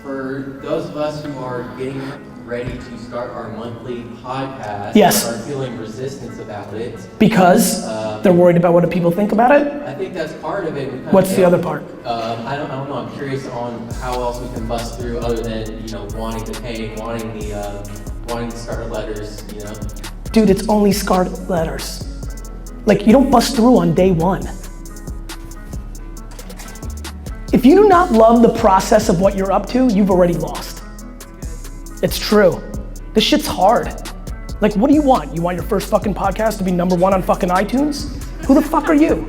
For those of us who are getting ready to start our monthly podcast, yes, are feeling resistance about it. Because they're worried about what do people think about it? I think that's part of it. What's the other part? I don't know. I'm curious on how else we can bust through other than, wanting to pay, wanting the scarlet letters, Dude, it's only scarlet letters. Like, you don't bust through on day one. If you do not love the process of what you're up to, you've already lost. It's true. This shit's hard. Like, what do you want? You want your first fucking podcast to be #1 on fucking iTunes? Who the fuck are you?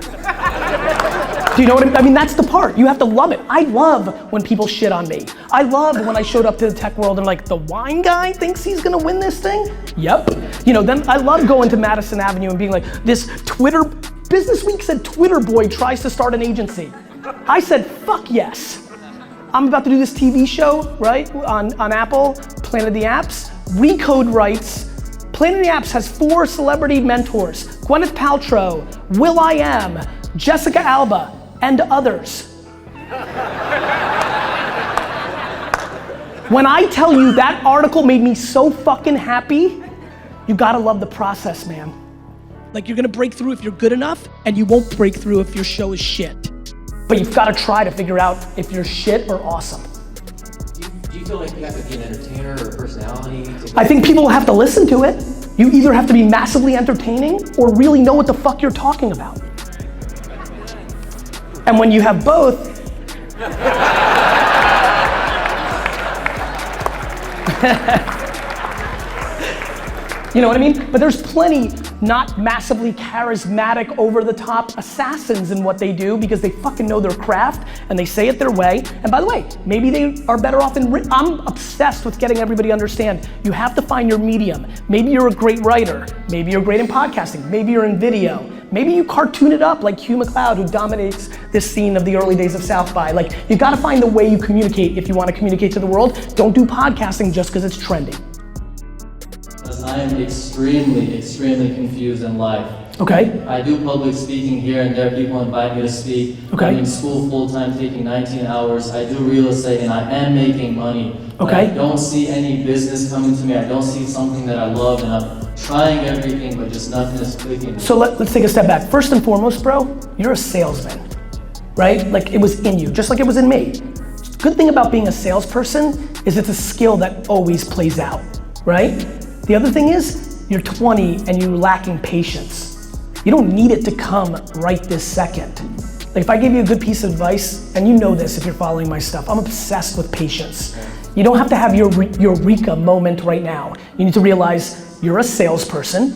Do you know what I mean? I mean, that's the part. You have to love it. I love when people shit on me. I love when I showed up to the tech world and like, the wine guy thinks he's gonna win this thing? Yep. Then I love going to Madison Avenue and being like, Business Week said Twitter boy tries to start an agency. I said, fuck yes. I'm about to do this TV show, right, on Apple, Planet of the Apps. Recode writes, Planet of the Apps has 4 celebrity mentors, Gwyneth Paltrow, will.i.am, Jessica Alba, and others. When I tell you that article made me so fucking happy, you gotta love the process, man. Like, you're gonna break through if you're good enough, and you won't break through if your show is shit. But you've gotta try to figure out if you're shit or awesome. Do you feel like you have to be an entertainer or a personality? I think people have to listen to it. You either have to be massively entertaining or really know what the fuck you're talking about. And when you have both, you know what I mean? But there's plenty not massively charismatic, over-the-top assassins in what they do because they fucking know their craft and they say it their way. And by the way, maybe they are better off in I'm obsessed with getting everybody to understand you have to find your medium. Maybe you're a great writer. Maybe you're great in podcasting. Maybe you're in video. Maybe you cartoon it up like Hugh McLeod, who dominates this scene of the early days of South by. Like, you gotta find the way you communicate if you wanna communicate to the world. Don't do podcasting just because it's trendy. I am extremely, extremely confused in life. Okay. I do public speaking here and there. People invite me to speak. Okay. I'm in school full-time, taking 19 hours. I do real estate and I am making money. Okay. I don't see any business coming to me. I don't see something that I love, and I'm trying everything, but just nothing is clicking. So let's take a step back. First and foremost, bro, you're a salesman, right? Like, it was in you, just like it was in me. Good thing about being a salesperson is it's a skill that always plays out, right? The other thing is, you're 20 and you're lacking patience. You don't need it to come right this second. Like, if I gave you a good piece of advice, and you know this if you're following my stuff, I'm obsessed with patience. You don't have to have your eureka moment right now. You need to realize you're a salesperson,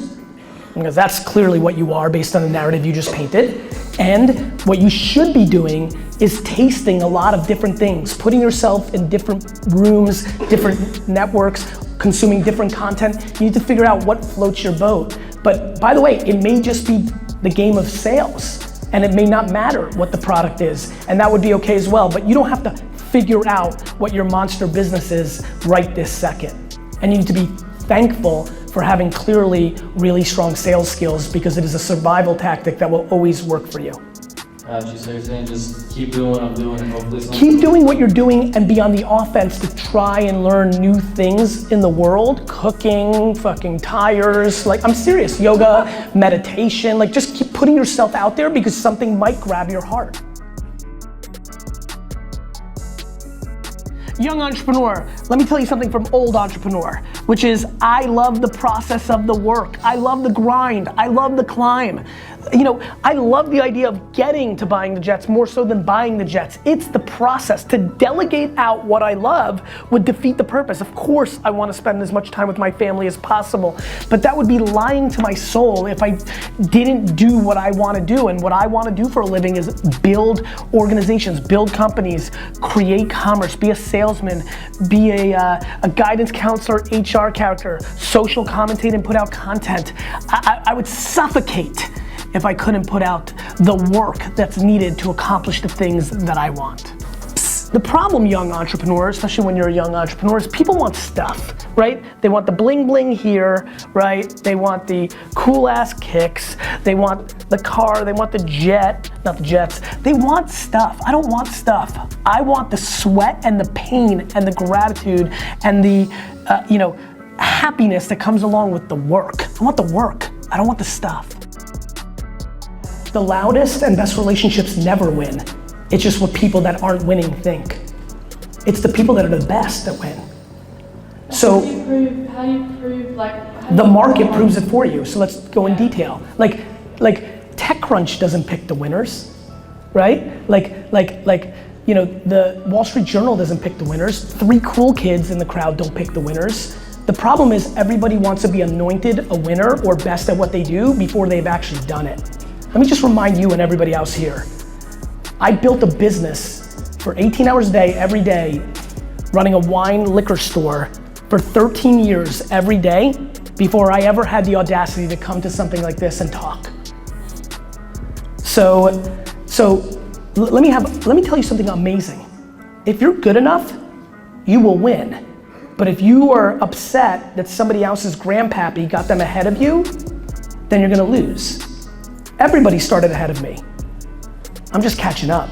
because that's clearly what you are based on the narrative you just painted. And what you should be doing is tasting a lot of different things, putting yourself in different rooms, different networks, consuming different content. You need to figure out what floats your boat. But by the way, it may just be the game of sales, and it may not matter what the product is, and that would be okay as well. But you don't have to figure out what your monster business is right this second. And you need to be thankful for having clearly really strong sales skills, because it is a survival tactic that will always work for you. So you're saying just keep doing what I'm doing and hopefully something. Keep doing what you're doing and be on the offense to try and learn new things in the world. Cooking, fucking tires, like, I'm serious, yoga, meditation, like, just keep putting yourself out there because something might grab your heart. Young entrepreneur, let me tell you something from old entrepreneur, which is I love the process of the work. I love the grind. I love the climb. You know, I love the idea of getting to buying the jets more so than buying the jets. It's the process. To delegate out what I love would defeat the purpose. Of course, I want to spend as much time with my family as possible, but that would be lying to my soul if I didn't do what I want to do. And what I want to do for a living is build organizations, build companies, create commerce, be a salesman, be a guidance counselor, HR character, social commentate and put out content. I would suffocate if I couldn't put out the work that's needed to accomplish the things that I want. Psst. The problem, young entrepreneur, especially when you're a young entrepreneur, is people want stuff, right? They want the bling bling here, right? They want the cool ass kicks. They want the car, they want the jet, not the jets. They want stuff. I don't want stuff. I want the sweat and the pain and the gratitude and the, happiness that comes along with the work. I want the work. I don't want the stuff. The loudest and best relationships never win. It's just what people that aren't winning think. It's the people that are the best that win. So how do you prove the market proves it for you. So let's go in detail. Like TechCrunch doesn't pick the winners, right? The Wall Street Journal doesn't pick the winners. 3 cool kids in the crowd don't pick the winners. The problem is everybody wants to be anointed a winner or best at what they do before they've actually done it. Let me just remind you and everybody else here. I built a business for 18 hours a day, every day, running a wine liquor store for 13 years every day before I ever had the audacity to come to something like this and talk. So let me tell you something amazing. If you're good enough, you will win. But if you are upset that somebody else's grandpappy got them ahead of you, then you're gonna lose. Everybody started ahead of me. I'm just catching up.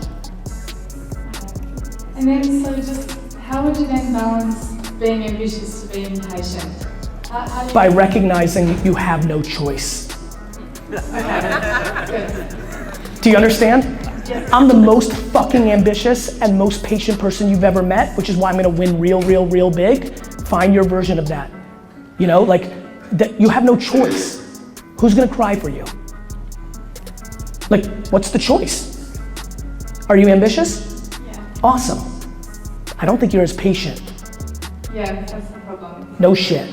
And then, so just how would you then balance being ambitious to being patient? By recognizing you have no choice. Do you understand? Yes. I'm the most fucking ambitious and most patient person you've ever met, which is why I'm gonna win real big. Find your version of that. You have no choice. Who's gonna cry for you? What's the choice? Are you ambitious? Yeah. Awesome. I don't think you're as patient. Yeah, that's the problem. No shit.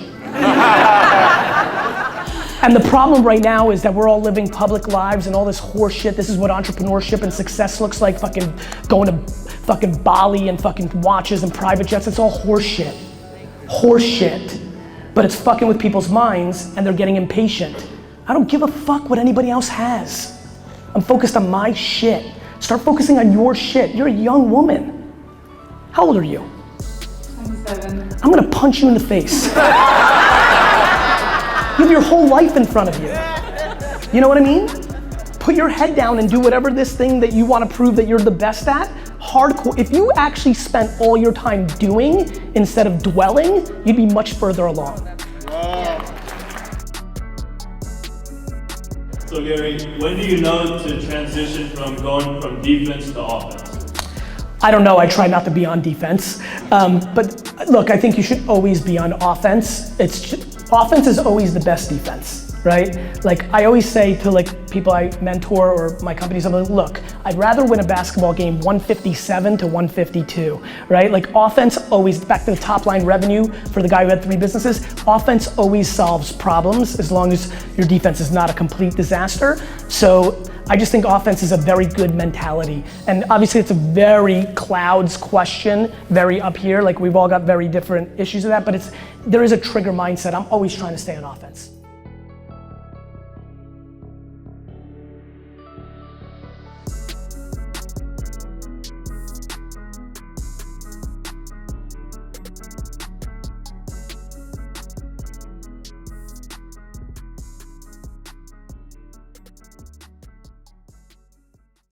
And the problem right now is that we're all living public lives and all this horse shit. This is what entrepreneurship and success looks like, fucking going to fucking Bali and fucking watches and private jets. It's all horse shit. Horse shit. But it's fucking with people's minds and they're getting impatient. I don't give a fuck what anybody else has. I'm focused on my shit. Start focusing on your shit. You're a young woman. How old are you? 27. I'm gonna punch you in the face. You have your whole life in front of you. You know what I mean? Put your head down and do whatever this thing that you want to prove that you're the best at. Hardcore. If you actually spent all your time doing instead of dwelling, you'd be much further along. Yeah. So Gary, when do you know to transition from going from defense to offense? I don't know, I try not to be on defense. But look, I think you should always be on offense. Offense is always the best defense, right? I always say to people I mentor or my companies, I'm like, look, I'd rather win a basketball game 157 to 152, right? Offense always, back to the top line revenue for the guy who had 3 businesses, offense always solves problems as long as your defense is not a complete disaster. So I just think offense is a very good mentality. And obviously it's a very clouds question, very up here. We've all got very different issues with that, but there is a trigger mindset. I'm always trying to stay on offense.